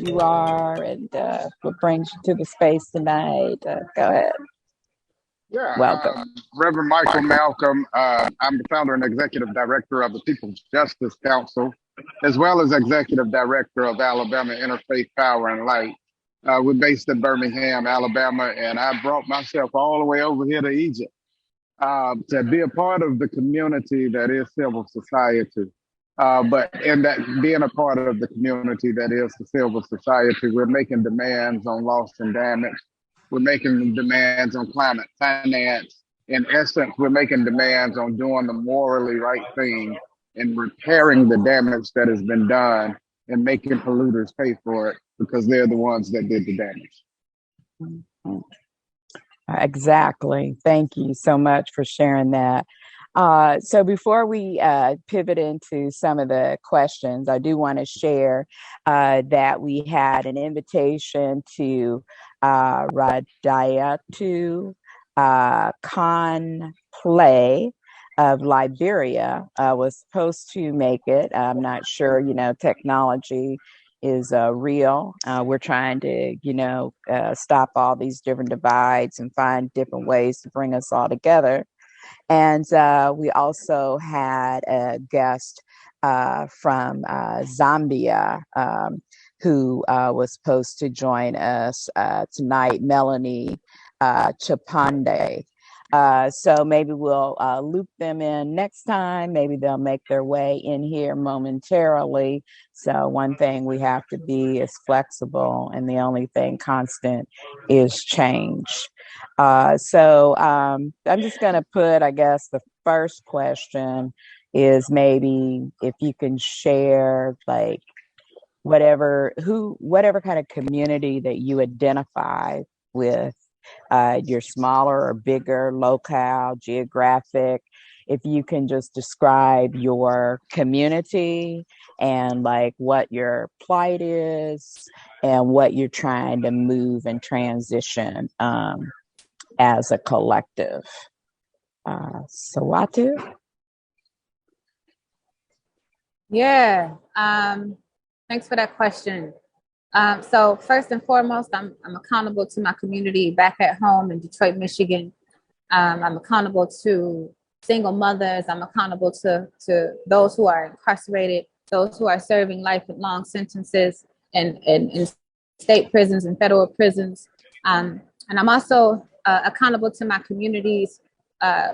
you are and what brings you to the space tonight. Go ahead. Yeah, Welcome. Reverend Michael Malcom. I'm the founder and executive director of the People's Justice Council, as well as executive director of Alabama Interfaith Power and Light. We're based in Birmingham, Alabama, and I brought myself all the way over here to Egypt to be a part of the community that is civil society. But in that being a part of the community that is the civil society, we're making demands on loss and damage. We're making demands on climate finance. In essence, we're making demands on doing the morally right thing and repairing the damage that has been done and making polluters pay for it because they're the ones that did the damage. Exactly. Thank you so much for sharing that. So before we pivot into some of the questions, I do want to share that we had an invitation to Radiatu Khan Play of Liberia. Was supposed to make it. I'm not sure, technology is real. We're trying to, stop all these different divides and find different ways to bring us all together. And we also had a guest from Zambia who was supposed to join us tonight, Mela Chiponda. So maybe we'll loop them in next time. Maybe they'll make their way in here momentarily. So one thing we have to be is flexible, and the only thing constant is change. So I'm just going to put, I guess, the first question is maybe if you can share like whatever kind of community that you identify with, your smaller or bigger, locale, geographic, if you can just describe your community and like what your plight is and what you're trying to move and transition as a collective. Siwatu? Yeah, thanks for that question. So first and foremost, I'm accountable to my community back at home in Detroit, Michigan. I'm accountable to single mothers. I'm accountable to those who are incarcerated, those who are serving lifelong sentences in state prisons and federal prisons. And I'm also accountable to my communities,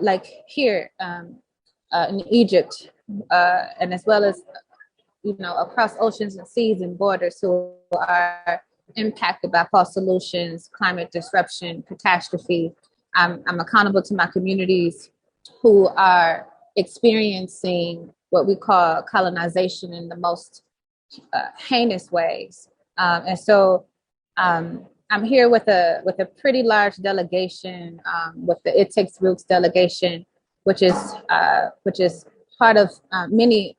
like here in Egypt, and as well as across oceans and seas and borders who are impacted by false solutions, climate disruption, catastrophe. I'm accountable to my communities who are experiencing what we call colonization in the most heinous ways. And so I'm here with a pretty large delegation, with the It Takes Roots delegation, which is part of many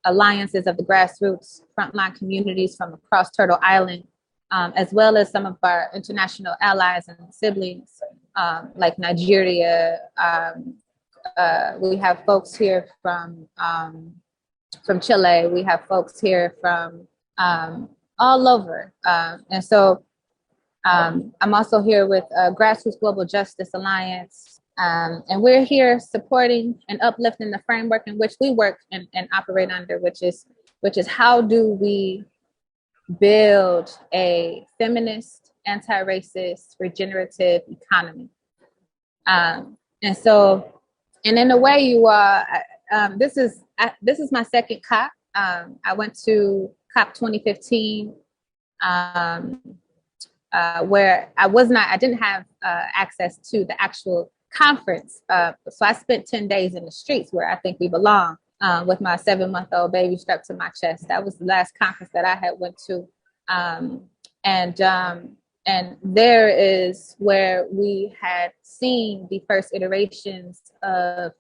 alliances of the grassroots frontline communities from across Turtle Island, as well as some of our international allies and siblings, like Nigeria. We have folks here from Chile. We have folks here from all over. And so I'm also here with Grassroots Global Justice Alliance. And we're here supporting and uplifting the framework in which we work and operate under, which is how do we build a feminist, anti-racist, regenerative economy. And in a way, you are. This is my second COP. I went to COP 2015, where I didn't have access to the actual conference. So I spent 10 days in the streets where I think we belong, with my 7-month-old baby strapped to my chest. That was the last conference that I had went to. And there is where we had seen the first iterations of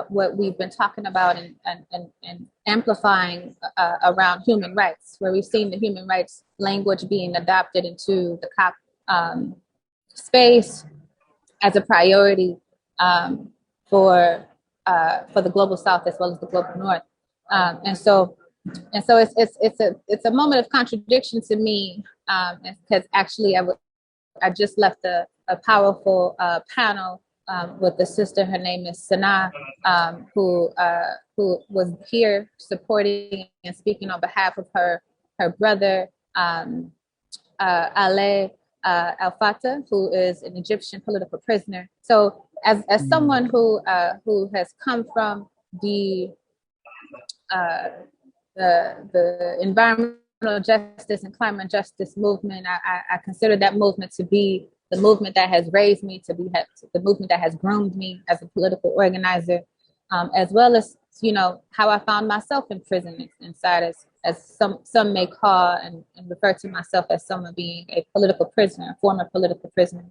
what we've been talking about and amplifying around human rights, where we've seen the human rights language being adopted into the COP space as a priority for the global South as well as the global North. And so And so it's a moment of contradiction to me, because actually I just left a powerful panel with a sister. Her name is Sana, who was here supporting and speaking on behalf of her brother, Ale Al-Fatah, who is an Egyptian political prisoner. So as someone who has come from the environmental justice and climate justice movement, I consider that movement to be the movement that has raised me, to be the movement that has groomed me as a political organizer, as well as, you know, how I found myself in prison inside, as some may call and refer to myself as someone being a political prisoner, a former political prisoner.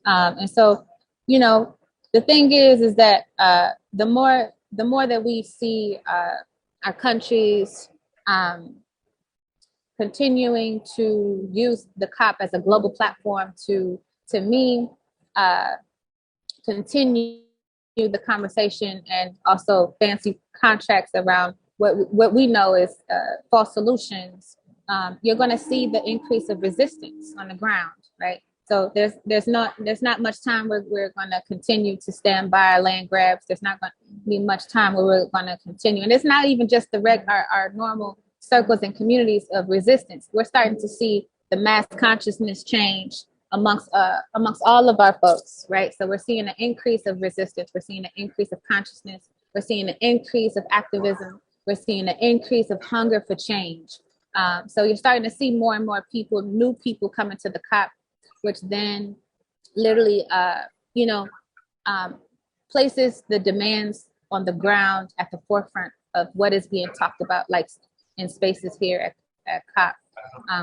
And so, you know, the thing is that the more that we see our countries continuing to use the COP as a global platform to me, continue the conversation and also fancy contracts around what we know is false solutions, you're going to see the increase of resistance on the ground, right? So there's not much time where we're going to continue to stand by our land grabs. There's not going to be much time where we're going to continue, and it's not even just our normal circles and communities of resistance. We're starting to see the mass consciousness change amongst all of our folks, right? So we're seeing an increase of resistance. We're seeing an increase of consciousness. We're seeing an increase of activism. We're seeing an increase of hunger for change. So you're starting to see more and more people, new people coming to the COP, which then literally, places the demands on the ground at the forefront of what is being talked about, like in spaces here at COP,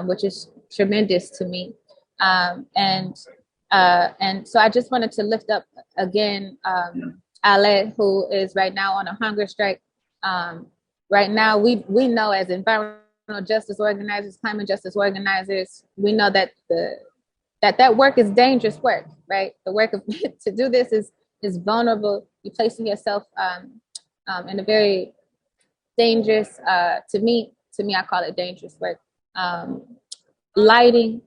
which is tremendous to me. And so I just wanted to lift up again, Ale, who is right now on a hunger strike. Right now, we know as environmental justice organizers, climate justice organizers, we know that that work is dangerous work, right? The work of to do this is vulnerable. You're placing yourself in a very dangerous, to me, I call it dangerous work. Lighting.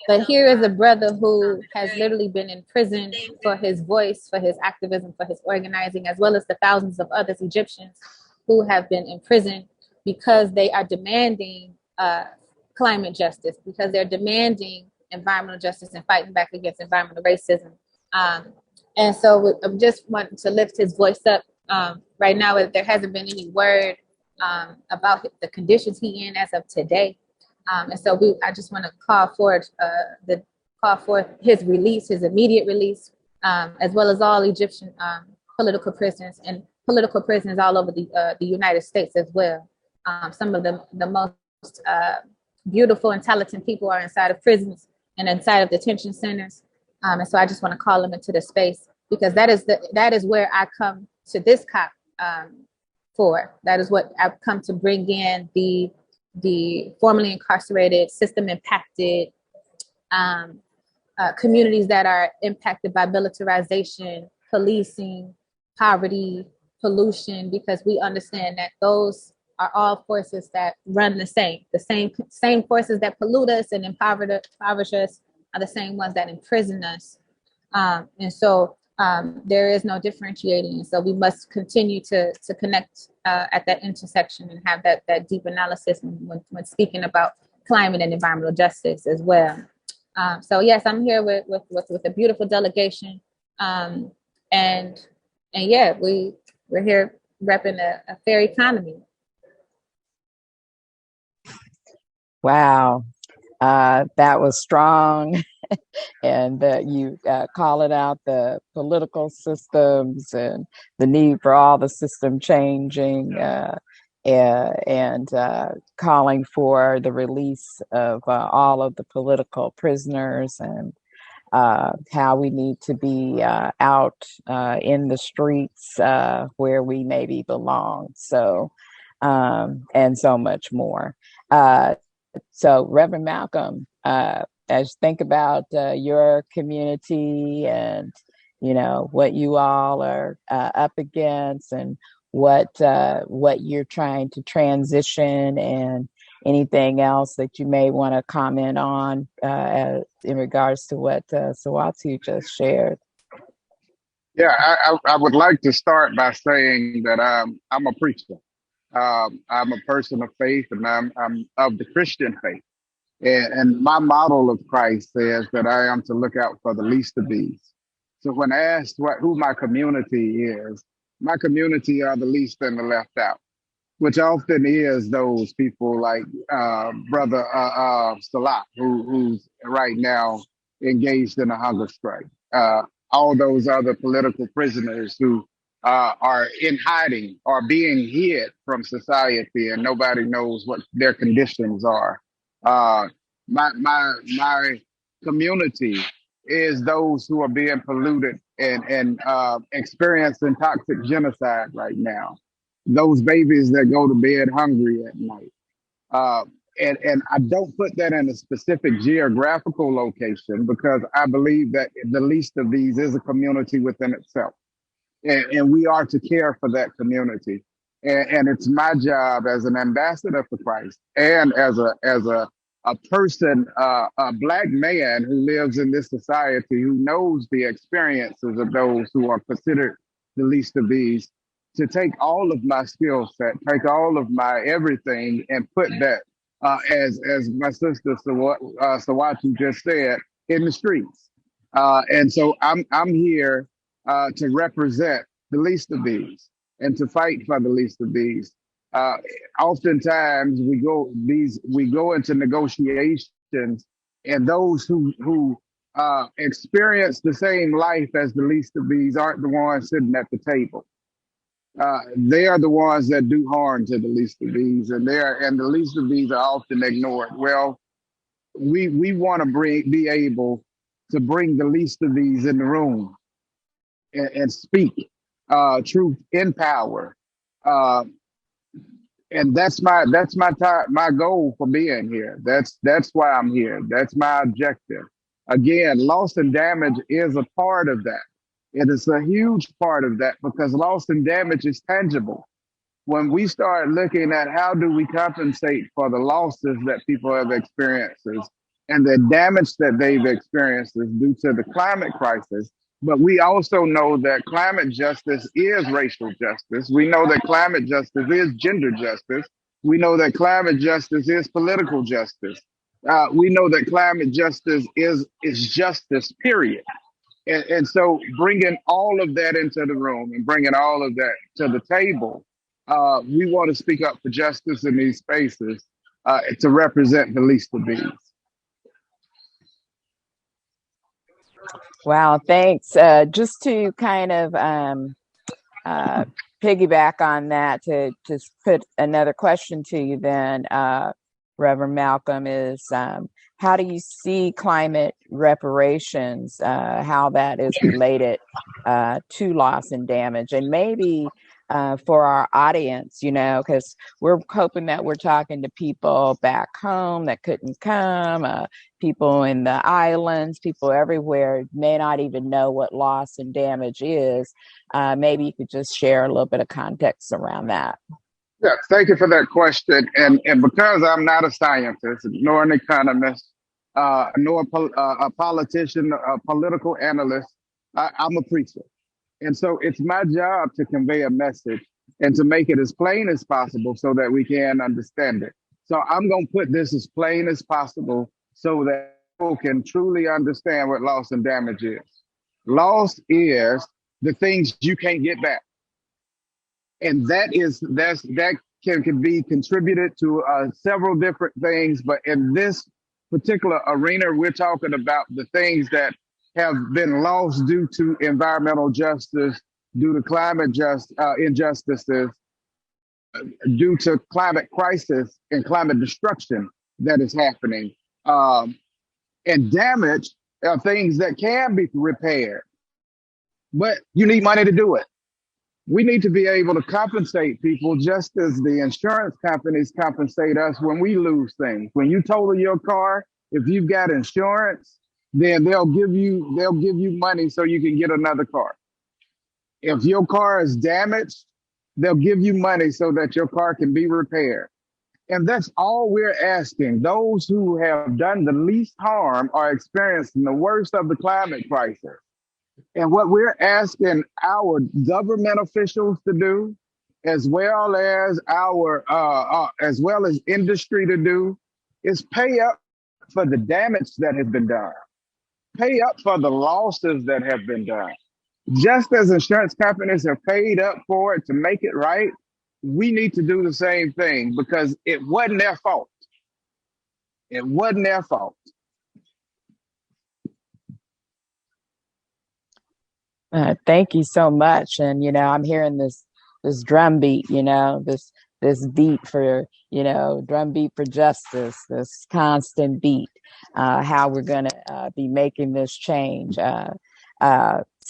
But here is a brother who has literally been in prison for his voice, for his activism, for his organizing, as well as the thousands of other Egyptians who have been in prison because they are demanding climate justice, because they're demanding environmental justice and fighting back against environmental racism. And so I'm just wanting to lift his voice up. Right now, there hasn't been any word about the conditions he in as of today. And so I just want to call forth his release, his immediate release, as well as all Egyptian political prisoners and political prisoners all over the United States as well. Some of the most beautiful and talented people are inside of prisons and inside of detention centers. And so I just want to call them into the space, because that is where I come to this COP for. That is what I've come to bring in, the formerly incarcerated, system impacted communities that are impacted by militarization, policing, poverty, pollution, because we understand that those are all forces that run the same forces that pollute us and impoverish us are the same ones that imprison us. And so there is no differentiating. So we must continue to connect at that intersection and have that deep analysis when speaking about climate and environmental justice as well. So yes, I'm here with a beautiful delegation. And yeah, we're here repping a fair economy. Wow. That was strong. And you call it out, the political systems and the need for all the system changing, and calling for the release of all of the political prisoners, and how we need to be out in the streets where we maybe belong. So, and so much more. So Reverend Malcom, as you think about your community and, you know, what you all are up against, and what you're trying to transition, and anything else that you may want to comment on in regards to what Siwatu just shared. Yeah, I would like to start by saying that I'm a preacher. I'm a person of faith, and I'm of the Christian faith. And my model of Christ says that I am to look out for the least of these. So when asked who my community is, my community are the least and the left out, which often is those people like Brother Salah, who's right now engaged in a hunger strike. All those other political prisoners who are in hiding or being hid from society, and nobody knows what their conditions are. My community is those who are being polluted and experiencing toxic genocide right now. Those babies that go to bed hungry at night. Uh, and I don't put that in a specific geographical location because I believe that the least of these is a community within itself. And we are to care for that community. And it's my job as an ambassador for Christ and as a person, a black man who lives in this society, who knows the experiences of those who are considered the least of these, to take all of my skill set, take all of my everything, and put that, as my sister Siwatu just said, in the streets. And so I'm here to represent the least of these and to fight for the least of these. Oftentimes we go into negotiations, and those who experience the same life as the least of these aren't the ones sitting at the table. They are the ones that do harm to the least of these, and the least of these are often ignored. Well, we want to be able to bring the least of these in the room and speak truth in power. And that's my goal for being here. That's why I'm here. That's my objective. Again, loss and damage is a part of that. It is a huge part of that because loss and damage is tangible. When we start looking at how do we compensate for the losses that people have experienced and the damage that they've experienced due to the climate crisis, but we also know that climate justice is racial justice. We know that climate justice is gender justice. We know that climate justice is political justice. We know that climate justice is justice, period. And so bringing all of that into the room and bringing all of that to the table, we want to speak up for justice in these spaces to represent the least of these. Wow, thanks. Just to kind of piggyback on that, to put another question to you then, Reverend Malcom, is how do you see climate reparations, how that is related to loss and damage? And maybe for our audience, because we're hoping that we're talking to people back home that couldn't come, people in the islands, people everywhere may not even know what loss and damage is. Maybe you could just share a little bit of context around that. Yeah, thank you for that question. And because I'm not a scientist, nor an economist, nor a politician, a political analyst, I'm a preacher. And so it's my job to convey a message and to make it as plain as possible so that we can understand it. So I'm going to put this as plain as possible so that people can truly understand what loss and damage is. Loss is the things you can't get back. And that can be contributed to several different things. But in this particular arena, we're talking about the things that have been lost due to environmental justice, due to climate injustices, due to climate crisis and climate destruction that is happening. And damage are things that can be repaired, but you need money to do it. We need to be able to compensate people just as the insurance companies compensate us when we lose things. When you total your car, if you've got insurance, then they'll give you money so you can get another car. If your car is damaged, They'll give you money so that your car can be repaired. And that's all we're asking. Those who have done the least harm are experiencing the worst of the climate crisis. And what we're asking our government officials to do, as well as as well as industry to do, is pay up for the damage that has been done. Pay up for the losses that have been done. Just as insurance companies have paid up for it to make it right, we need to do the same thing because it wasn't their fault. It wasn't their fault. Thank you so much. And I'm hearing this drum beat, this beat for drum beat for justice, this constant beat. How we're going to be making this change.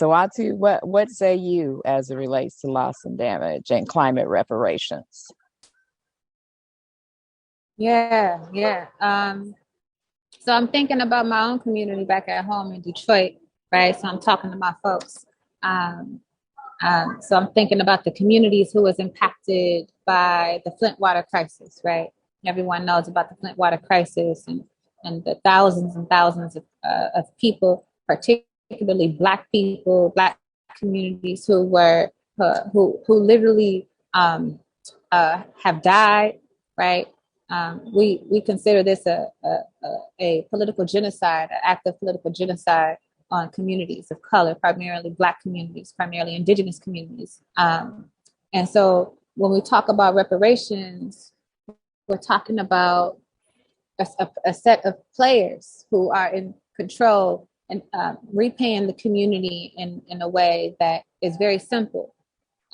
Siwatu, what say you as it relates to loss and damage and climate reparations? Yeah. So I'm thinking about my own community back at home in Detroit, right? So I'm talking to my folks. So I'm thinking about the communities who was impacted by the Flint water crisis, right? Everyone knows about the Flint water crisis and the thousands and thousands of people, particularly Black people, Black communities who were who literally have died, right? We consider this a political genocide, an act of political genocide on communities of color, primarily Black communities, primarily Indigenous communities. And so when we talk about reparations, we're talking about a set of players who are in control and repaying the community in a way that is very simple.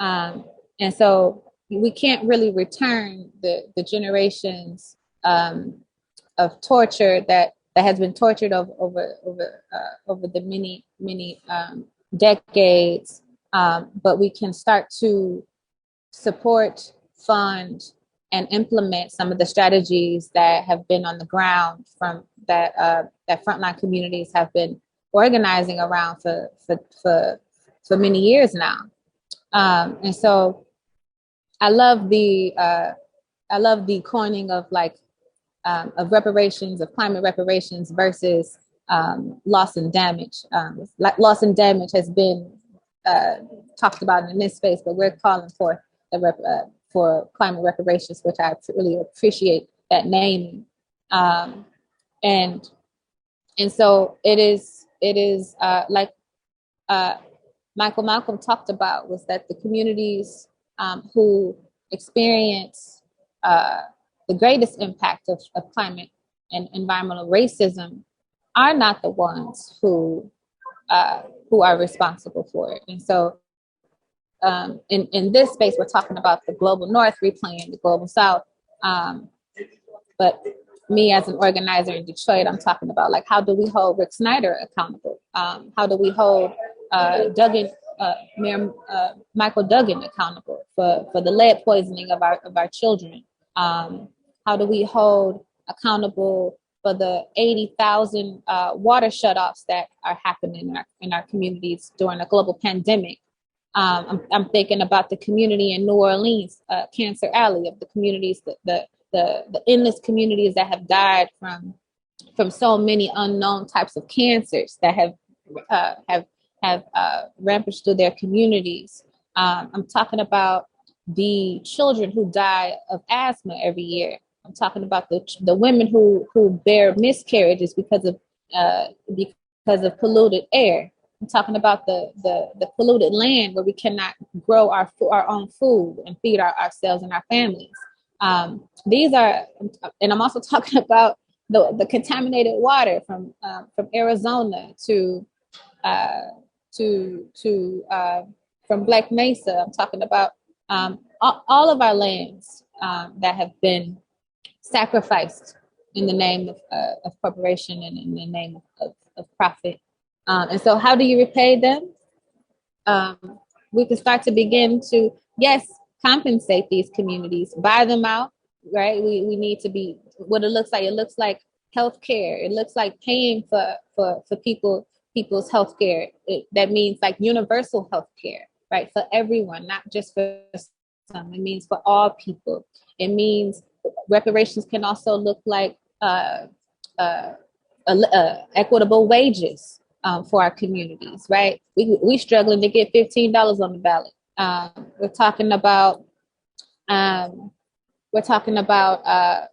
And so we can't really return the generations of torture that has been tortured over the many decades, but we can start to support, fund, and implement some of the strategies that have been on the ground from that frontline communities have been organizing around for many years now. And so I love the coining of of reparations, of climate reparations versus loss and damage. Loss and damage has been talked about in this space, but we're calling for climate reparations, which I really appreciate that naming. And so it is like Malcolm talked about, was that the communities who experience the greatest impact of climate and environmental racism are not the ones who are responsible for it. And so in this space, we're talking about the global North replaying the global South. But me as an organizer in Detroit, I'm talking about how do we hold Rick Snyder accountable? How do we hold Mayor Michael Duggan accountable for the lead poisoning of our children? How do we hold accountable for the 80,000 water shutoffs that are happening in our communities during a global pandemic? I'm thinking about the community in New Orleans, Cancer Alley, of the communities, the endless communities that have died from so many unknown types of cancers that have rampaged through their communities. I'm talking about the children who die of asthma every year. I'm talking about the women who bear miscarriages because of polluted air. I'm talking about the polluted land where we cannot grow our own food and feed ourselves and our families. These are, and I'm also talking about the contaminated water from Arizona from Black Mesa. I'm talking about all of our lands that have been sacrificed in the name of corporation and in the name of profit. And so how do you repay them? We can start to begin to, yes, compensate these communities, buy them out, right? We need to be what it looks like. It looks like healthcare. It looks like paying for people's healthcare. That means universal healthcare, right? For everyone, not just for some. It means for all people. It means reparations can also look like equitable wages for our communities, right? We struggling to get $15 on the ballot. We're talking about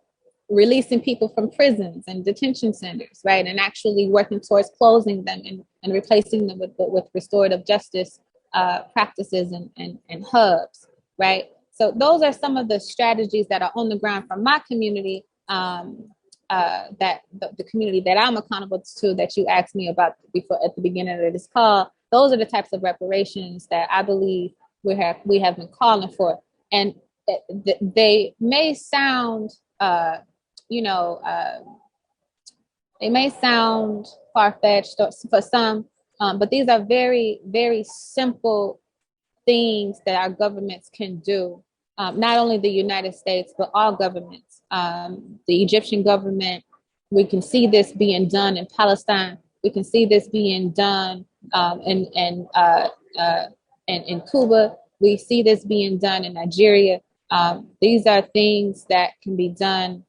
releasing people from prisons and detention centers, right? And actually working towards closing them and replacing them with restorative justice practices and hubs, right? So those are some of the strategies that are on the ground from my community, that the community that I'm accountable to, that you asked me about before at the beginning of this call. Those are the types of reparations that I believe we have been calling for. And they may sound, they may sound far-fetched for some, but these are very, very simple things that our governments can do. Not only the United States, but all governments. The Egyptian government, we can see this being done in Palestine. We can see this being done in Cuba. We see this being done in Nigeria. These are things that can be done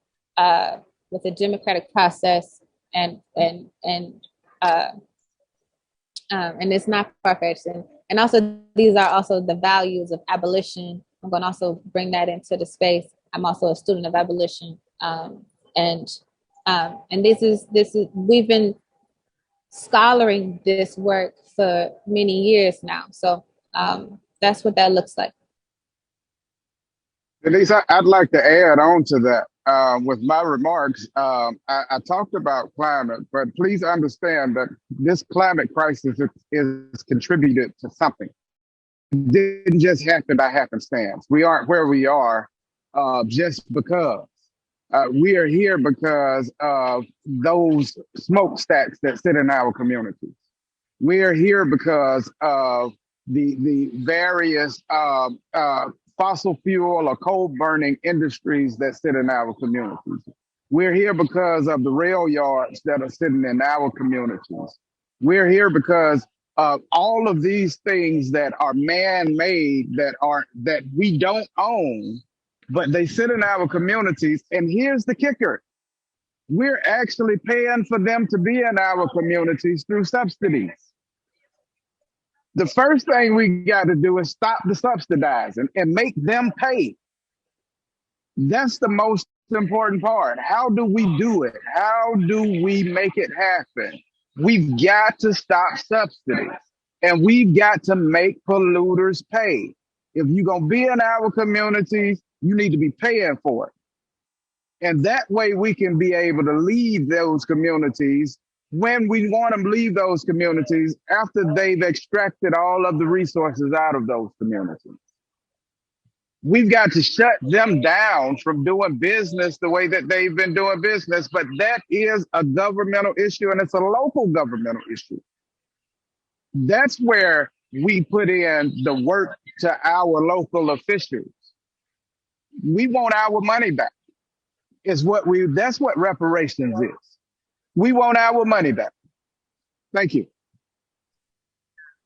with a democratic process, and it's not far-fetched. And also, these are also the values of abolition. I'm going to also bring that into the space. I'm also a student of abolition, and this is we've been scholaring this work for many years now. So that's what that looks like. Denise, I'd like to add on to that. With my remarks, I talked about climate, but please understand that this climate crisis is contributed to something. It didn't just happen by happenstance. We aren't where we are just because. We are here because of those smokestacks that sit in our communities. We are here because of the various fossil fuel or coal burning industries that sit in our communities. We're here because of the rail yards that are sitting in our communities. We're here because of all of these things that are man-made, that we don't own, but they sit in our communities. And here's the kicker: we're actually paying for them to be in our communities through subsidies. The first thing we got to do is stop the subsidizing and make them pay. That's the most important part. How do we do it? How do we make it happen? We've got to stop subsidies, and we've got to make polluters pay. If you're going to be in our communities, you need to be paying for it. And that way we can be able to leave those communities when we want them to leave those communities after they've extracted all of the resources out of those communities. We've got to shut them down from doing business the way that they've been doing business, but that is a governmental issue, and it's a local governmental issue. That's where we put in the work to our local officials. We want our money back. That's what reparations is. We want our money back. Thank you.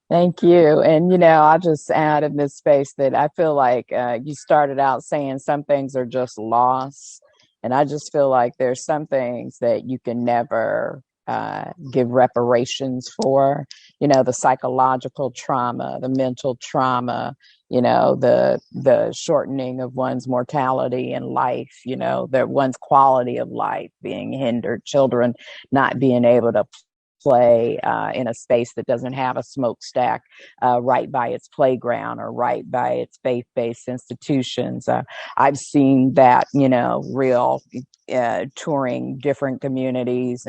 Thank you. And, I'll just add in this space that I feel like you started out saying some things are just loss. And I just feel like there's some things that you can never give reparations for, the psychological trauma, the mental trauma, the shortening of one's mortality in life, that one's quality of life being hindered, children not being able to play in a space that doesn't have a smokestack right by its playground or right by its faith-based institutions. I've seen that, real touring different communities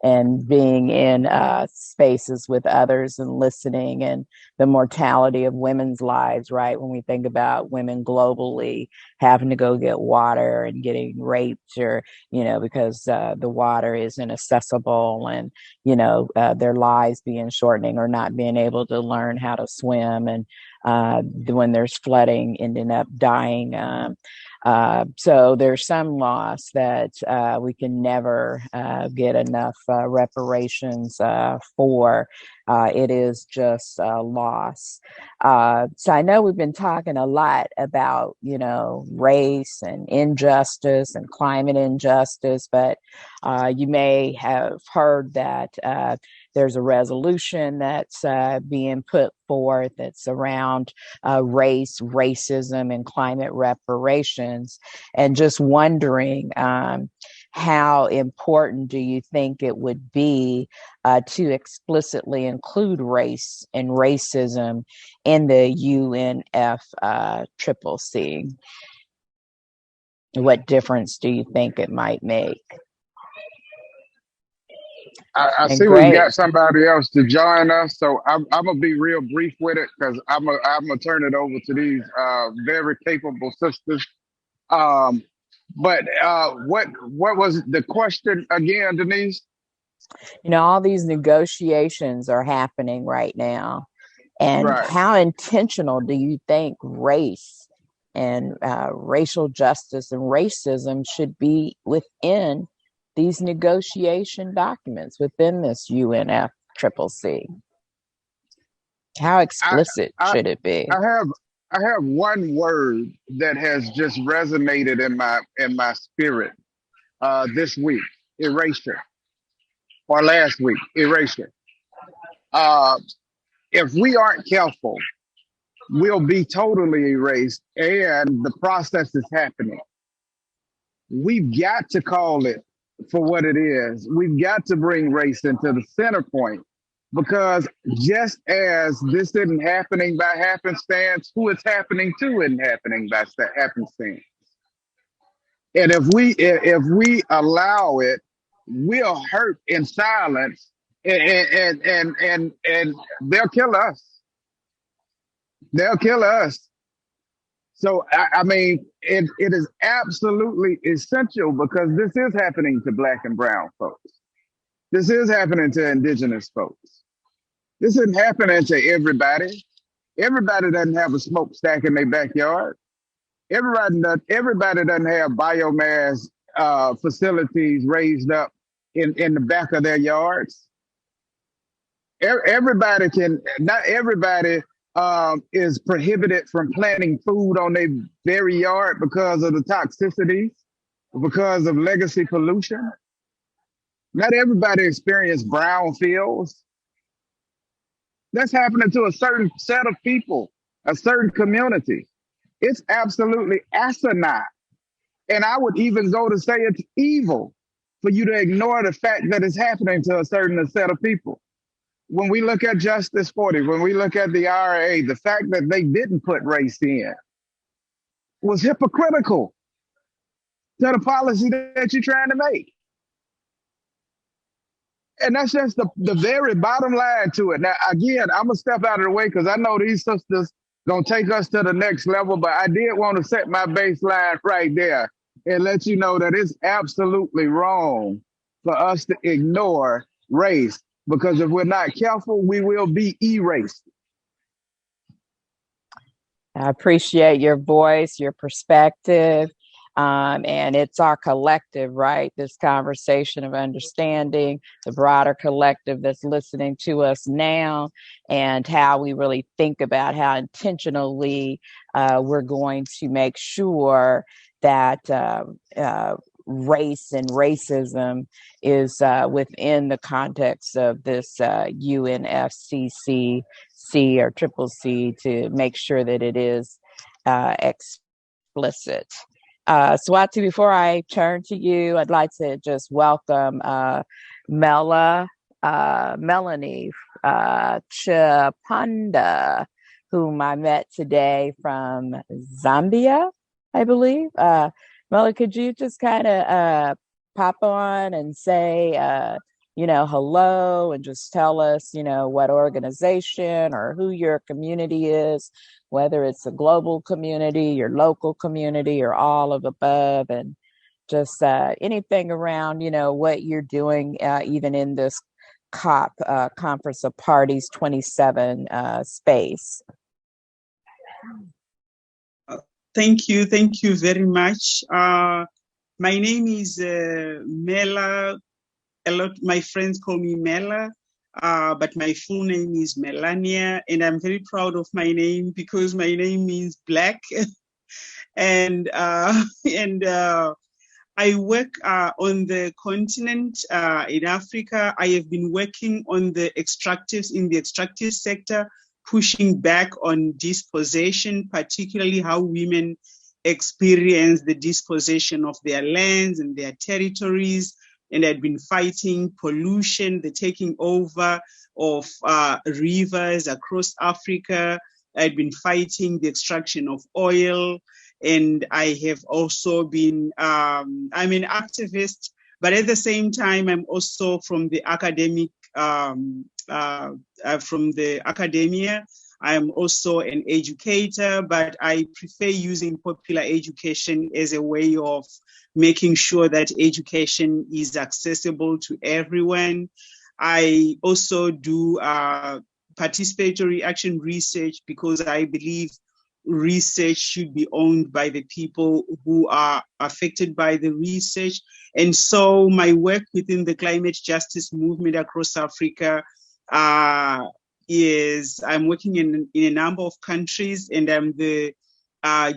and being in spaces with others and listening, and the mortality of women's lives, right? When we think about women globally having to go get water and getting raped or, because the water isn't accessible, and, their lives being shortening or not being able to learn how to swim, and when there's flooding, ending up dying. So there's some loss that we can never get enough reparations for. it is just a loss. So I know we've been talking a lot about, race and injustice and climate injustice, but you may have heard that there's a resolution that's being put forth that's around race, racism, and climate reparations. And just wondering, how important do you think it would be to explicitly include race and racism in the UNFCCC? What difference do you think it might make? I see we've got somebody else to join us, so I'm gonna be real brief with it because I'm gonna turn it over to these very capable sisters. But what was the question again, Denise? All these negotiations are happening right now, and Right. how intentional do you think race and racial justice and racism should be within these negotiation documents, within this UNFCCC? How explicit should it be? I have one word that has just resonated in my spirit this week: erasure, or last week, erasure. If we aren't careful, we'll be totally erased, and the process is happening. We've got to call it for what it is. We've got to bring race into the center point, because just as this isn't happening by happenstance, who it's happening to isn't happening by happenstance. And if we allow it, we'll hurt in silence, and they'll kill us. They'll kill us. So, I mean, it is absolutely essential, because this is happening to Black and brown folks. This is happening to indigenous folks. This isn't happening to everybody. Everybody doesn't have a smokestack in their backyard. Everybody doesn't have biomass facilities raised up in the back of their yards. Not everybody is prohibited from planting food on their very yard because of the toxicities, because of legacy pollution. Not everybody experiences brownfields. That's happening to a certain set of people, a certain community. It's absolutely asinine. And I would even go to say it's evil for you to ignore the fact that it's happening to a certain set of people. When we look at Justice 40, when we look at the IRA, the fact that they didn't put race in was hypocritical to the policy that you're trying to make. And that's just the very bottom line to it. Now, again, I'm going to step out of the way because I know these sisters going to take us to the next level, but I did want to set my baseline right there and let you know that it's absolutely wrong for us to ignore race, because if we're not careful, we will be erased. I appreciate your voice, your perspective, and it's our collective, right? This conversation of understanding the broader collective that's listening to us now, and how we really think about how intentionally we're going to make sure that race and racism is within the context of this UNFCCC or CCC, to make sure that it is explicit. Siwatu, before I turn to you, I'd like to just welcome Mela Chiponda, whom I met today from Zambia, I believe. Mela, could you just kind of pop on and say, hello, and just tell us, what organization or who your community is, whether it's a global community, your local community, or all of above, and just anything around, what you're doing, even in this COP, Conference of Parties 27 space. Thank you very much. My name is Mela. My friends call me Mela. but my full name is Melania, and I'm very proud of my name because my name means black. and I work on the continent in Africa. I have been working on the extractive sector, pushing back on dispossession, particularly how women experience the dispossession of their lands and their territories. And I've been fighting pollution, the taking over of rivers across Africa. I've been fighting the extraction of oil. And I have also been, I'm an activist, but at the same time, I'm also from the academia. I'm also an educator, but I prefer using popular education as a way of making sure that education is accessible to everyone. I also do participatory action research because I believe research should be owned by the people who are affected by the research. And so my work within the climate justice movement across Africa is I'm working in a number of countries, and I'm the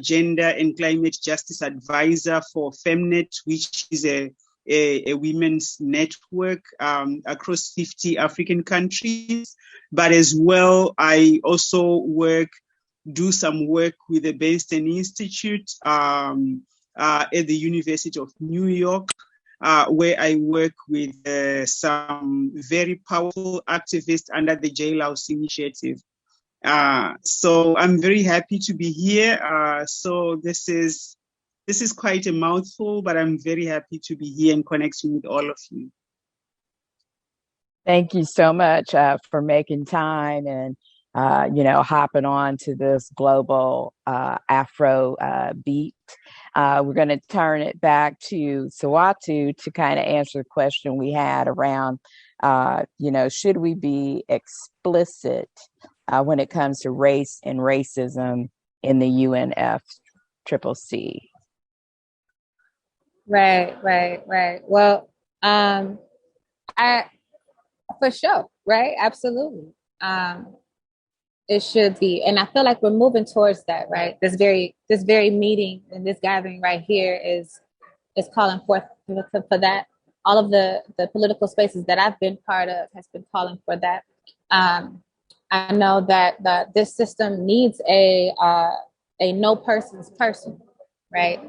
gender and climate justice advisor for Femnet, which is a women's network across 50 African countries. But as well, I also do some work with the Bernstein Institute at the University of New York, where I work with some very powerful activists under the Jailhouse Initiative. So I'm very happy to be here. So this is quite a mouthful, but I'm very happy to be here and connecting with all of you. Thank you so much for making time and hopping on to this global Afro beat. We're going to turn it back to Siwatu to kind of answer the question we had around, should we be explicit when it comes to race and racism in the UNFCCC? Right. Well, for sure, right? Absolutely. It should be, and I feel like we're moving towards that, right? This very meeting and this gathering right here is calling forth for that. All of the political spaces that I've been part of has been calling for that. I know that this system needs a no person's person, right?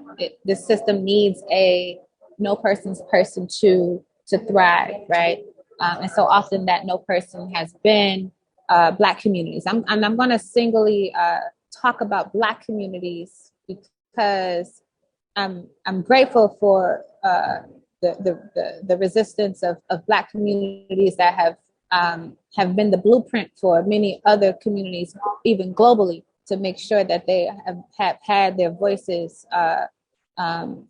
This system needs a no person's person to thrive, right? And so often that no person has been Black communities. I'm going to singly talk about Black communities because I'm grateful for the resistance of Black communities that have been the blueprint for many other communities, even globally, to make sure that they have had their voices and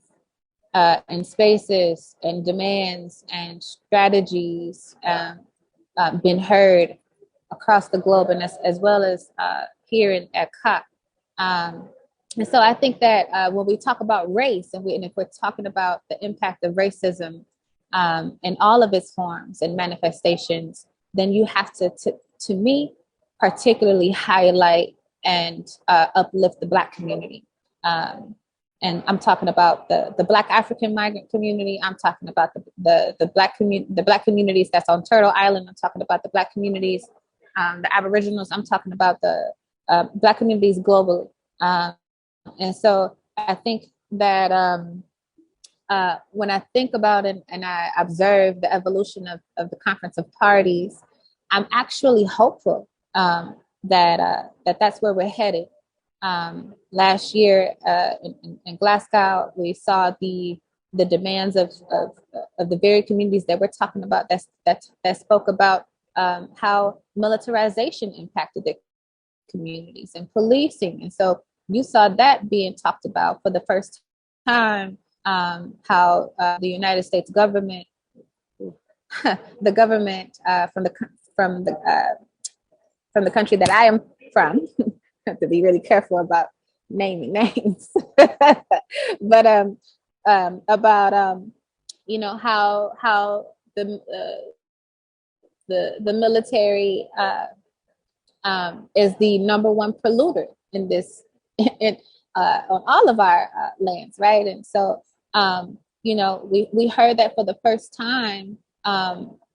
spaces and demands and strategies been heard across the globe, and as well as here at COP. And so I think that when we talk about race, and if we're talking about the impact of racism in all of its forms and manifestations, then you have to me, particularly highlight and uplift the Black community. And I'm talking about the Black African migrant community. I'm talking about the Black communities that's on Turtle Island. I'm talking about the Black communities, the Aboriginals. I'm talking about the Black communities globally. And so I think that when I think about it and I observe the evolution of the Conference of Parties, I'm actually hopeful that that's where we're headed. Last year in Glasgow, we saw the demands of the very communities that we're talking about that spoke about how militarization impacted their communities and policing. And so you saw that being talked about for the first time, how the United States government, the government from the country that I am from, have to be really careful about naming names, but about how the the military is the #1 polluter in this, on all of our lands, right? And so, you know, we heard that for the first time,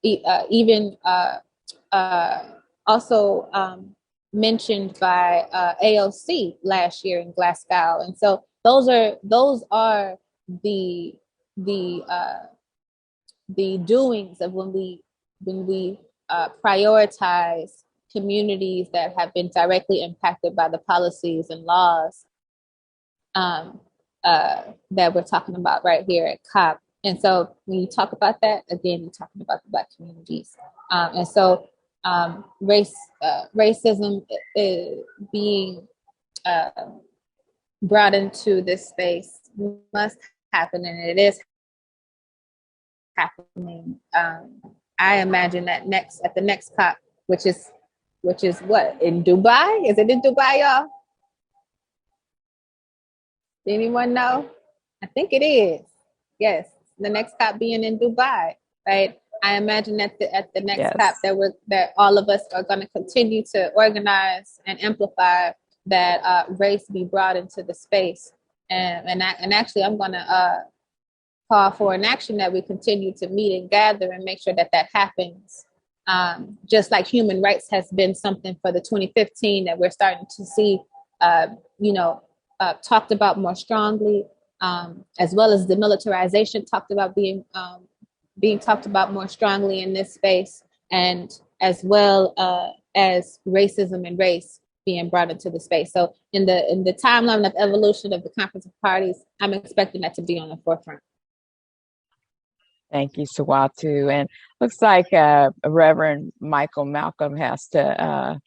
even also mentioned by AOC last year in Glasgow. And so those are the doings of when we prioritize communities that have been directly impacted by the policies and laws that we're talking about right here at COP. And so when you talk about that, again, you're talking about the Black communities. And so racism being brought into this space must happen, and it is happening. I imagine that at the next COP, which is what, in Dubai? Is it in Dubai, y'all? Anyone know? I think it is. Yes, the next COP being in Dubai, right? I imagine that at the next COP that all of us are going to continue to organize and amplify that race be brought into the space. And actually, I'm going to call for an action that we continue to meet and gather and make sure that happens. Just like human rights has been something for the 2015 that we're starting to see, talked about more strongly, as well as demilitarization talked about being talked about more strongly in this space, and as well as racism and race being brought into the space. So in the timeline of evolution of the Conference of Parties, I'm expecting that to be on the forefront. Thank you, Siwatu. And looks like Reverend Malcom has to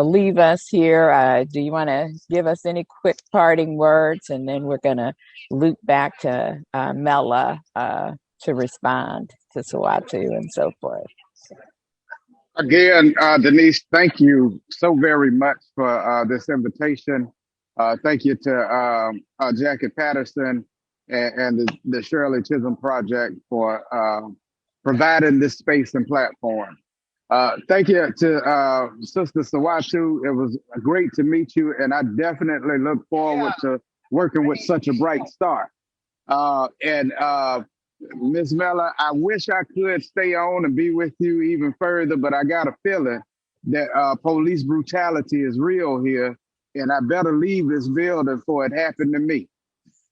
leave us here. Do you want to give us any quick parting words? And then we're going to loop back to Mela to respond to Siwatu and so forth. Again, Denise, thank you so very much for this invitation. Thank you to Jackie Patterson and the Shirley Chisholm Project for providing this space and platform. Thank you to Sister Siwatu. It was great to meet you, and I definitely look forward to working with such a bright star. And Ms. Mela, I wish I could stay on and be with you even further, but I got a feeling that police brutality is real here, and I better leave this building before it happened to me.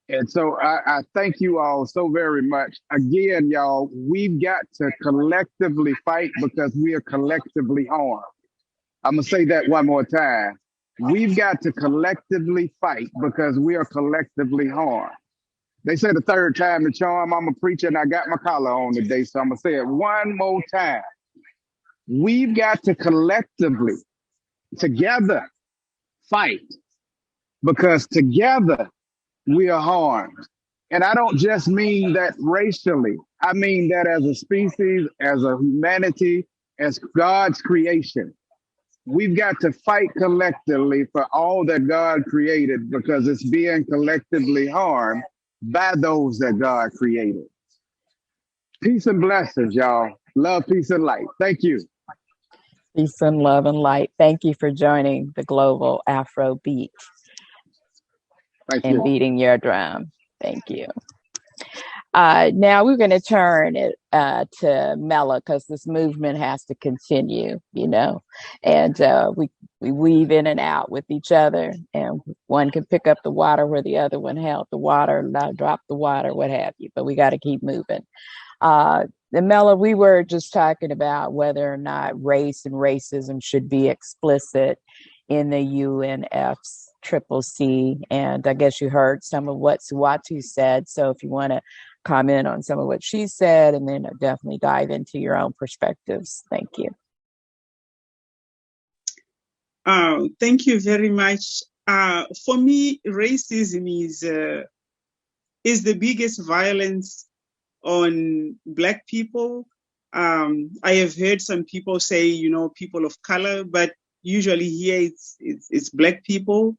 And so I thank you all so very much. Again, y'all, we've got to collectively fight because we are collectively harmed. I'm going to say that one more time. We've got to collectively fight because we are collectively harmed. They say the third time the charm. I'm a preacher and I got my collar on today, so I'm going to say it one more time. We've got to collectively, together, fight because together, we are harmed. And I don't just mean that racially. I mean that as a species, as a humanity, as God's creation. We've got to fight collectively for all that God created because it's being collectively harmed by those that God created. Peace and blessings, y'all. Love, peace, and light. Thank you. Peace and love and light. Thank you for joining the Global Afrobeat. And beating your drum. Thank you. Now we're going to turn it to Mela because this movement has to continue, and we weave in and out with each other, and one can pick up the water where the other one held the water, drop the water, what have you, but we got to keep moving. And Mela, we were just talking about whether or not race and racism should be explicit in the UNFCCC, and I guess you heard some of what Siwatu said. So if you want to comment on some of what she said, and then definitely dive into your own perspectives. Thank you. Thank you very much. For me, racism is the biggest violence on Black people. I have heard some people say, people of color, but usually here it's Black people.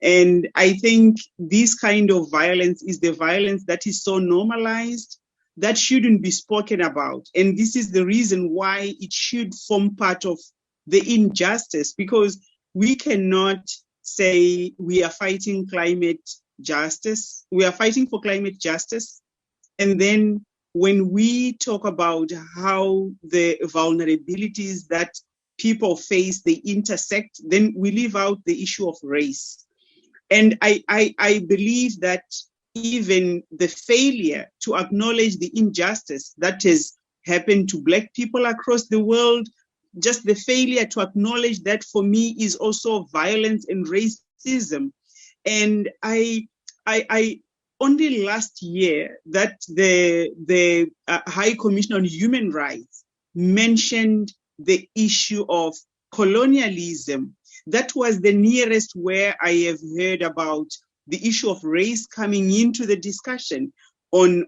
And I think this kind of violence is the violence that is so normalized that shouldn't be spoken about. And this is the reason why it should form part of the injustice, because we cannot say we are fighting climate justice. We are fighting for climate justice. And then when we talk about how the vulnerabilities that people face, they intersect, then we leave out the issue of race. And I believe that even the failure to acknowledge the injustice that has happened to Black people across the world, just the failure to acknowledge that, for me, is also violence and racism. And I only last year that the High Commission on Human Rights mentioned the issue of colonialism. That was the nearest where I have heard about the issue of race coming into the discussion on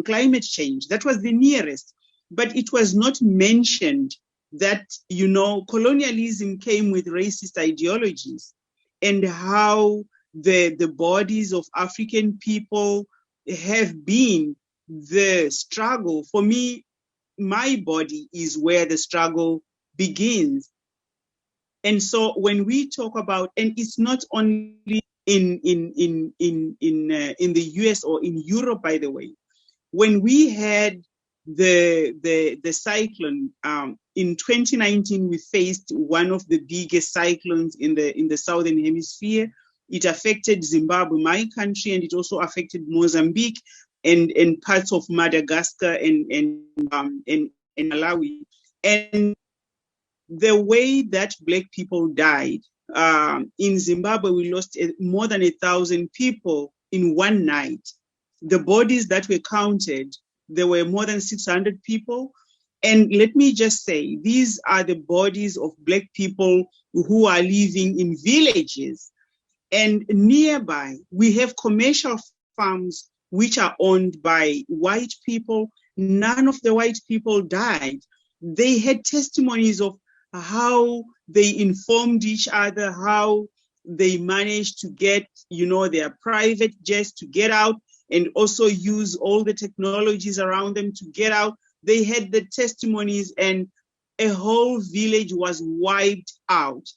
climate change. That was the nearest. But it was not mentioned that, you know, colonialism came with racist ideologies, and how the bodies of African people have been the struggle. For me, my body is where the struggle begins. And so when we talk about, and it's not only in the US or in Europe, by the way, when we had the cyclone in 2019, we faced one of the biggest cyclones in the southern hemisphere. It affected Zimbabwe, my country, and it also affected Mozambique and parts of Madagascar and Malawi. And the way that Black people died, in Zimbabwe, we lost more than 1,000 people in one night. The bodies that were counted, there were more than 600 people. And let me just say, these are the bodies of Black people who are living in villages. And nearby, we have commercial farms which are owned by white people. None of the white people died. They had testimonies of how they informed each other, how they managed to get, you know, their private jets to get out and also use all the technologies around them to get out. They had the testimonies, and a whole village was wiped out.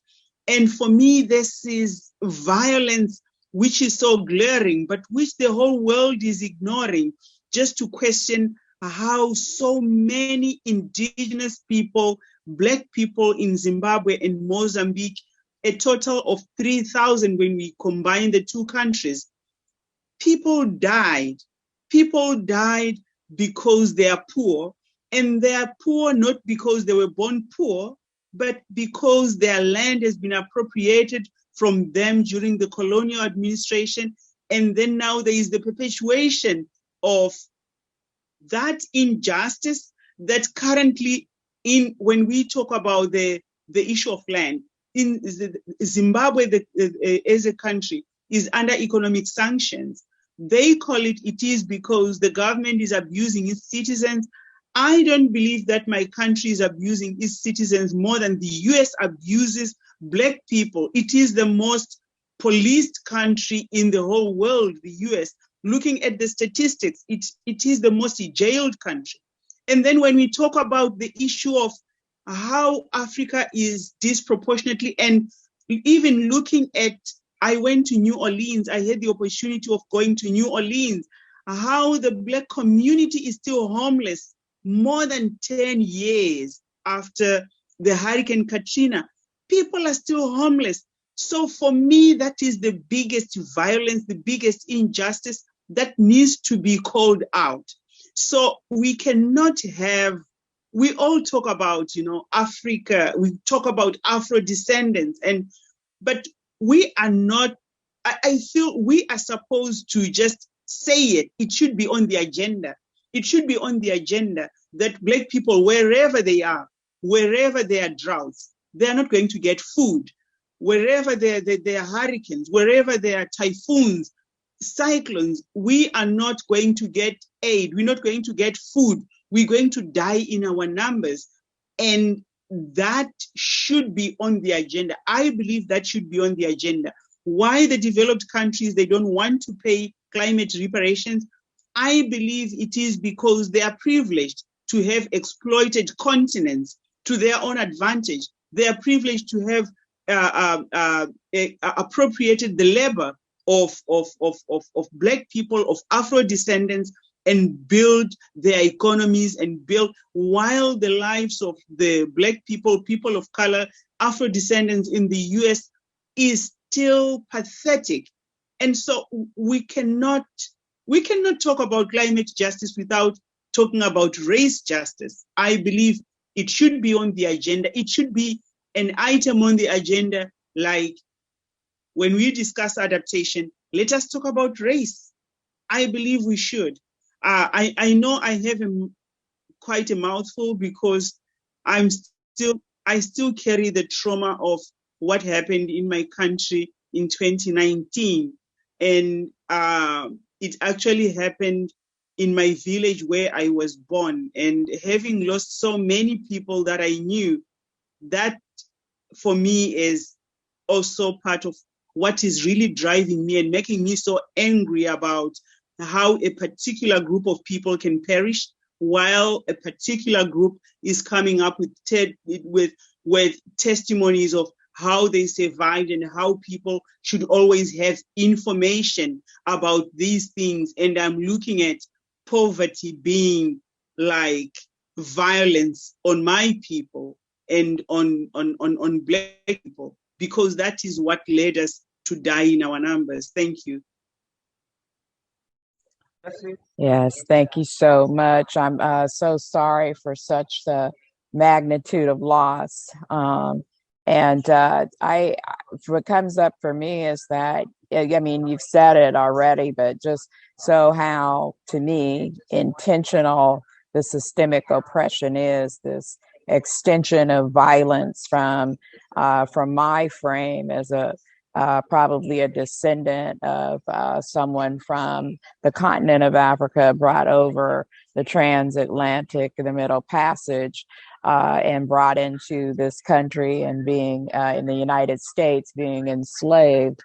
And for me, this is violence which is so glaring, but which the whole world is ignoring, just to question how so many indigenous people, Black people in Zimbabwe and Mozambique, a total of 3,000 when we combine the two countries, people died. People died because they are poor, and they are poor not because they were born poor, but because their land has been appropriated from them during the colonial administration. And then now there is the perpetuation of that injustice that currently, when we talk about the issue of land, in Zimbabwe, as a country, is under economic sanctions. They call it is because the government is abusing its citizens. I don't believe that my country is abusing its citizens more than the US abuses Black people. It is the most policed country in the whole world, the US. Looking at the statistics, it is the most jailed country. And then when we talk about the issue of how Africa is disproportionately, and even looking at, I went to New Orleans, I had the opportunity of going to New Orleans, how the Black community is still homeless more than 10 years after the Hurricane Katrina. People are still homeless. So for me, that is the biggest violence, the biggest injustice that needs to be called out. So we cannot have, we all talk about, you know, Africa, we talk about Afro-Descendants, but we are not, I feel we are supposed to just say it. It should be on the agenda. It should be on the agenda that Black people, wherever they are droughts, they are not going to get food. Wherever there are hurricanes, wherever there are typhoons, cyclones, we are not going to get aid. We're not going to get food. We're going to die in our numbers. And that should be on the agenda. I believe that should be on the agenda. Why the developed countries, they don't want to pay climate reparations? I believe it is because they are privileged to have exploited continents to their own advantage. They are privileged to have appropriated the labor of Black people, of Afro-Descendants, and build their economies and build, while the lives of the Black people, people of color, Afro-Descendants in the US is still pathetic. And so we cannot talk about climate justice without talking about race justice. I believe it should be on the agenda. It should be an item on the agenda, like when we discuss adaptation, let us talk about race. I believe we should. I know I have quite a mouthful because I still carry the trauma of what happened in my country in 2019. And it actually happened in my village where I was born. And having lost so many people that I knew, that for me is also part of what is really driving me and making me so angry about how a particular group of people can perish while a particular group is coming up with testimonies of how they survived and how people should always have information about these things. And I'm looking at poverty being like violence on my people and on Black people, because that is what led us to die in our numbers. Thank you. Yes, thank you so much. I'm so sorry for such the magnitude of loss. What comes up for me is that, I mean, you've said it already, but just so how, to me, intentional the systemic oppression is, this extension of violence from my frame as a probably a descendant of someone from the continent of Africa brought over the transatlantic, the Middle Passage, and brought into this country and being in the United States, being enslaved.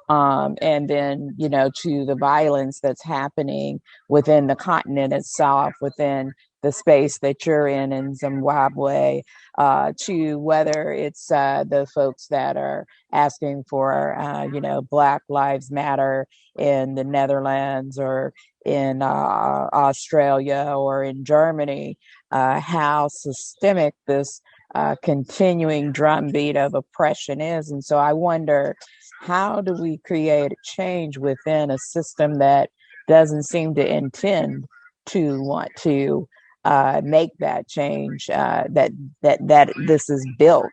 And then, you know, to the violence that's happening within the continent itself, within the space that you're in Zimbabwe, to whether it's the folks that are asking for, you know, Black Lives Matter in the Netherlands or in Australia or in Germany, how systemic this continuing drumbeat of oppression is. And so I wonder, how do we create a change within a system that doesn't seem to intend to want to make that change, that this is built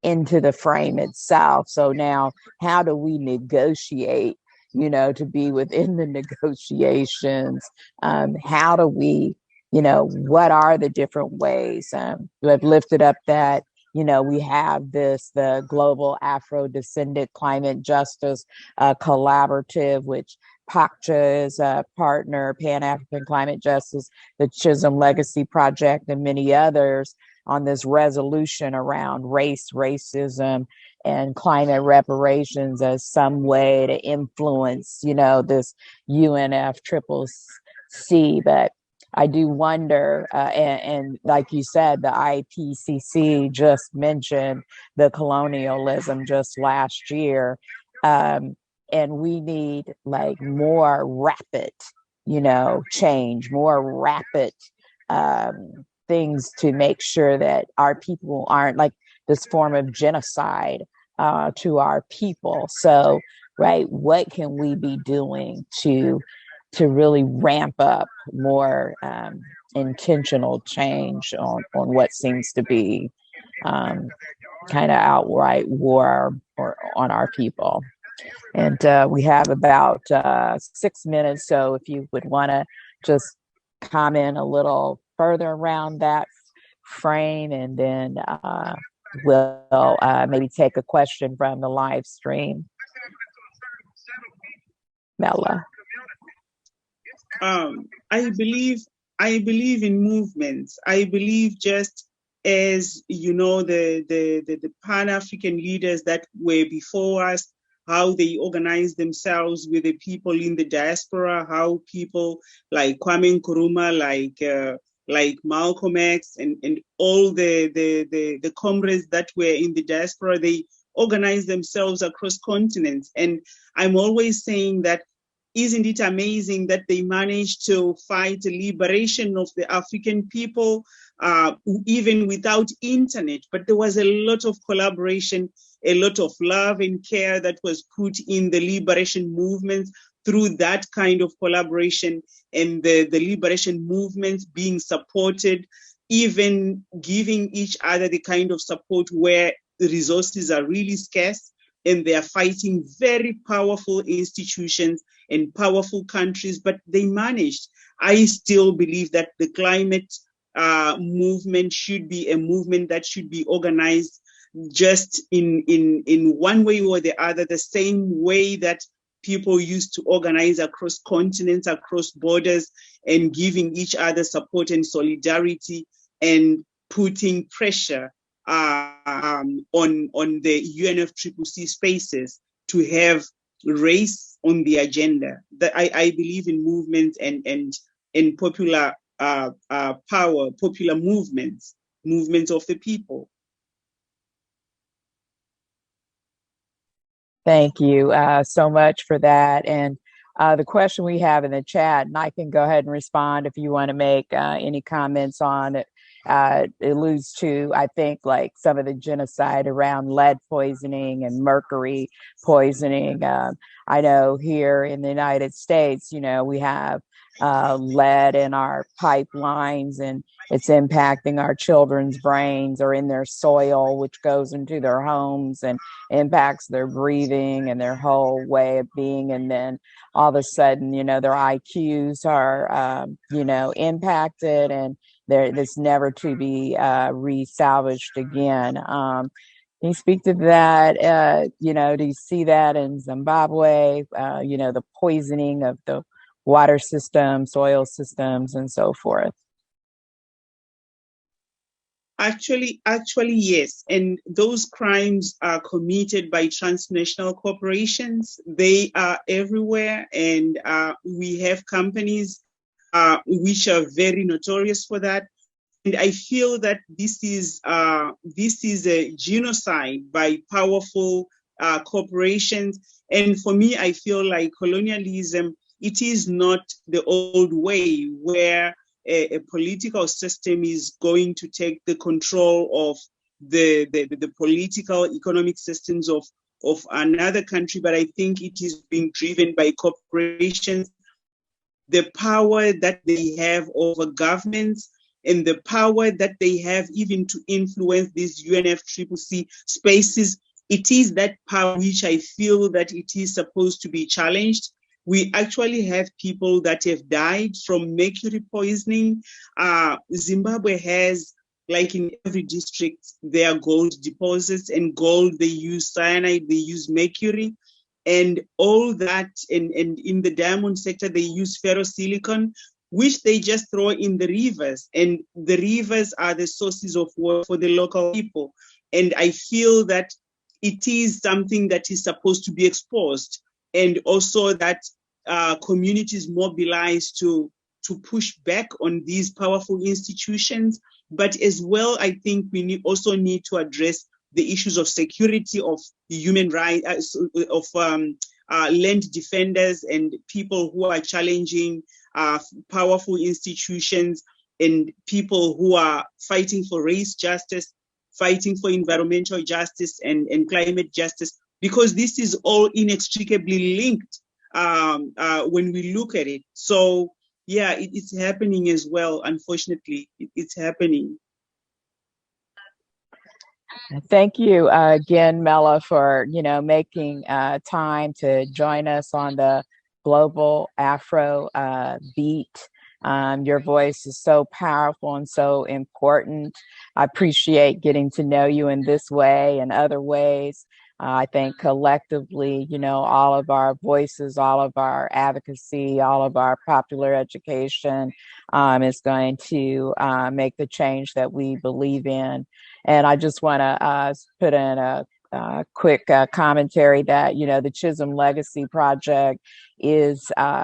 into the frame itself? So now, how do we negotiate, you know, to be within the negotiations? How do we, you know, what are the different ways? You have lifted up that, you know, we have the Global Afro-Descendent Climate Justice Collaborative, which PACJA is a partner, Pan-African Climate Justice, the Chisholm Legacy Project, and many others on this resolution around race, racism, and climate reparations as some way to influence, you know, this UNFCCC. But I do wonder, and like you said, the IPCC just mentioned the colonialism just last year. And we need like more rapid, you know, change, more rapid things to make sure that our people aren't like this form of genocide to our people. So, right, what can we be doing to really ramp up more intentional change on what seems to be kind of outright war or on our people? And we have about 6 minutes, so if you would want to just comment a little further around that frame, and then we'll maybe take a question from the live stream. Mela. I believe in movements. I believe, just as, you know, the Pan-African leaders that were before us, how they organize themselves with the people in the diaspora, how people like Kwame Nkrumah, like Malcolm X, and all the comrades that were in the diaspora, they organize themselves across continents. And I'm always saying that, isn't it amazing that they managed to fight the liberation of the African people, even without internet? But there was a lot of collaboration, a lot of love and care that was put in the liberation movement through that kind of collaboration, and the liberation movements being supported, even giving each other the kind of support where the resources are really scarce, and they are fighting very powerful institutions and powerful countries, but they managed. I still believe that the climate movement should be a movement that should be organized just in one way or the other, the same way that people used to organize across continents, across borders, and giving each other support and solidarity, and putting pressure on the UNFCCC spaces to have race on the agenda. That I believe in movements and popular power, popular movements of the people. Thank you so much for that. And the question we have in the chat, and I can go ahead and respond if you want to make any comments on it, alludes to, I think, like some of the genocide around lead poisoning and mercury poisoning. I know here in the United States, you know, we have lead in our pipelines, and it's impacting our children's brains or in their soil, which goes into their homes and impacts their breathing and their whole way of being. And then all of a sudden, you know, their IQs are, you know, impacted, and it's never to be re-salvaged again. Can you speak to that? You know, do you see that in Zimbabwe? You know, the poisoning of the water system, soil systems, and so forth? Actually, yes. And those crimes are committed by transnational corporations. They are everywhere. And we have companies which are very notorious for that. And I feel that this is a genocide by powerful corporations. And for me, I feel like colonialism, it is not the old way where a political system is going to take the control of the political economic systems of another country, but I think it is being driven by corporations, the power that they have over governments, and the power that they have even to influence these UNFCCC spaces. It is that power which I feel that it is supposed to be challenged. We actually have people that have died from mercury poisoning. Zimbabwe has, like in every district, there are gold deposits, and gold, they use cyanide, they use mercury, and all that. And in the diamond sector, they use ferrosilicon, which they just throw in the rivers. And the rivers are the sources of water for the local people. And I feel that it is something that is supposed to be exposed, and also that communities mobilize to push back on these powerful institutions. But as well, I think we also need to address the issues of security, of human rights, of land defenders and people who are challenging powerful institutions, and people who are fighting for race justice, fighting for environmental justice and climate justice, because this is all inextricably linked when we look at it. So yeah, it's happening as well. Unfortunately, it's happening. Thank you again, Mela, for making time to join us on the Global Afro Beat. Your voice is so powerful and so important. I appreciate getting to know you in this way and other ways. I think collectively, all of our voices, all of our advocacy, all of our popular education is going to make the change that we believe in. And I just want to put in a quick commentary that, the Chisholm Legacy Project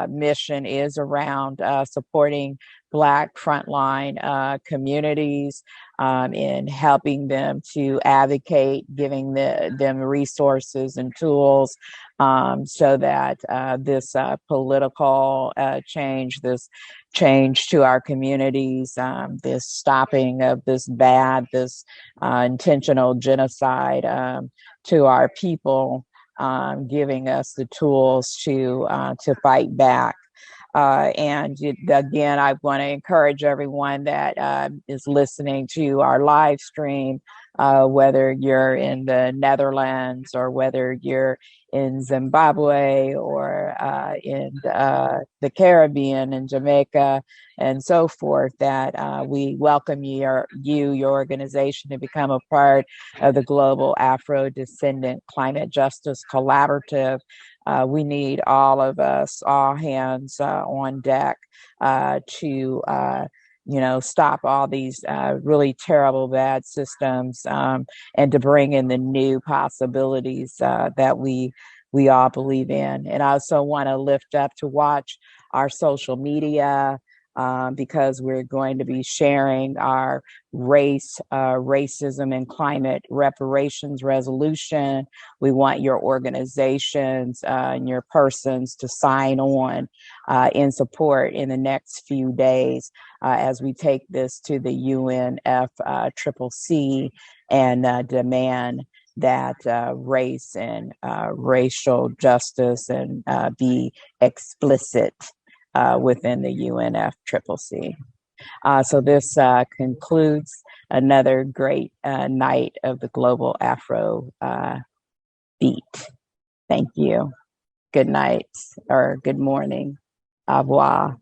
mission is around supporting Black frontline communities in helping them to advocate, giving them resources and tools so that this political change, this change to our communities, this stopping of this intentional genocide to our people, giving us the tools to fight back. And again, I want to encourage everyone that is listening to our live stream, whether you're in the Netherlands or whether you're in Zimbabwe or in the Caribbean and Jamaica and so forth, that we welcome your organization to become a part of the global Afro-Descendent Climate Justice Collaborative. We need all of us, all hands on deck to stop all these really terrible, bad systems and to bring in the new possibilities that we all believe in. And I also want to lift up to watch our social media because we're going to be sharing our racism and climate reparations resolution. We want your organizations and your persons to sign on in support in the next few days as we take this to the UNFCCC and demand that race and racial justice and be explicit within the UNFCCC. So this concludes another great night of the Global Afro Beat. Thank you. Good night or good morning. Au revoir.